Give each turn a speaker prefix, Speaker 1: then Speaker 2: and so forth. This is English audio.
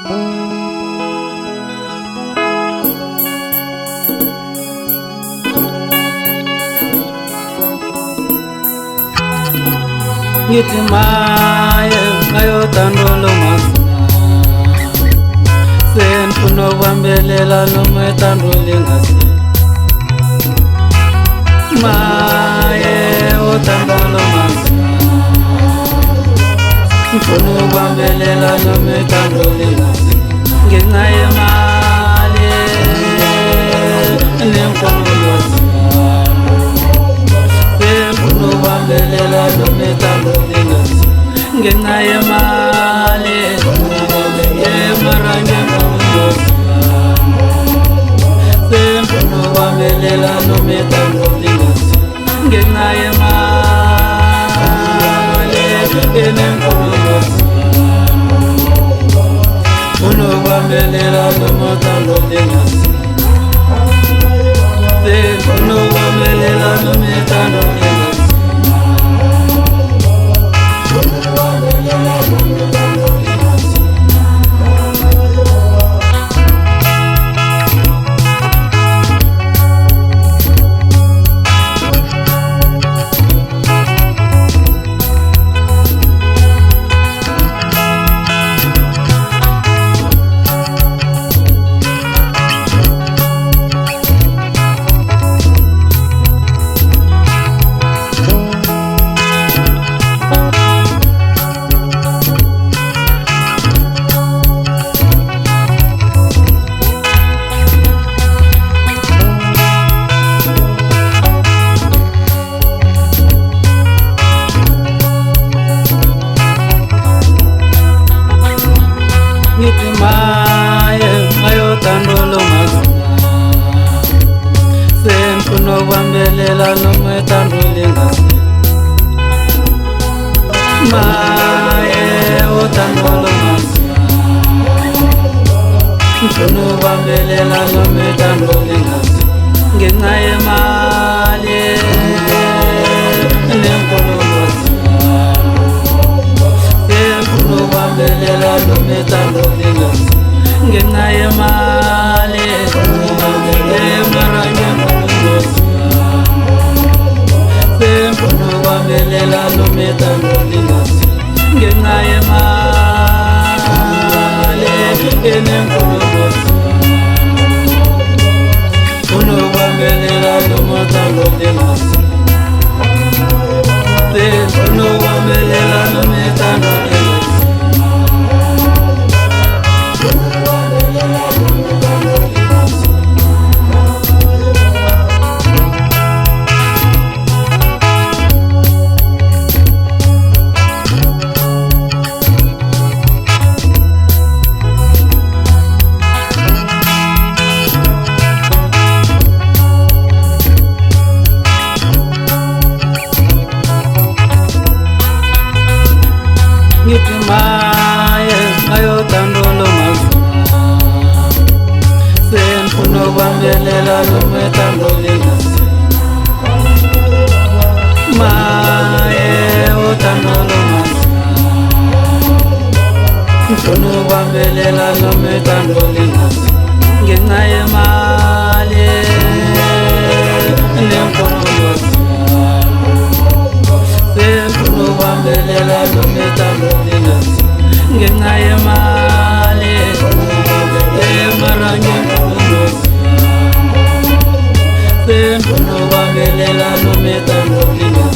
Speaker 1: Ngithi maye ngayothandolo masina senifuna ukwambelela noma ethando lingasi maye othandolo masina ngifuna ukwambelela noma ethando lingasi ngenxa yemali nenkulumo senifuna ukwambelela noma ethando lingasi ngenxa yemali yemaranye nkulumo senifuna ukwambelela noma ethando lingasi ngenxa yemali nenkulumo unokwambelela noma ethando lingasi senifuna ukwambelela noma ethando lingasi Ngithi maye ngayothandolo masina senifuna ukwambelela noma ethando lingasi maye othandolo masina ngifuna ukwambelela noma ethando lingasi ngenxa yemali nenkulumo senifuna ukwambelela noma ethando lingasi ngenxa yemali yemaranye nkulumo senifuna ukwambelela noma ethando lingasi ngenxa yemali nenkulumo unokwambelela noma ethando lingasi senifuna ukwambelela noma ethando lingasi Ngithi maye ngayothandolo masina senifuna ukwambelela noma ethando lingasi maye othandolo masina ngifuna ukwambelela noma ethando lingasi ngenxa yemali nenkulumo senifuna ukwambelela noma ethando lingasi ngenxa yemali yemaranye nkulumo senifuna ukwambelela noma ethando lingasi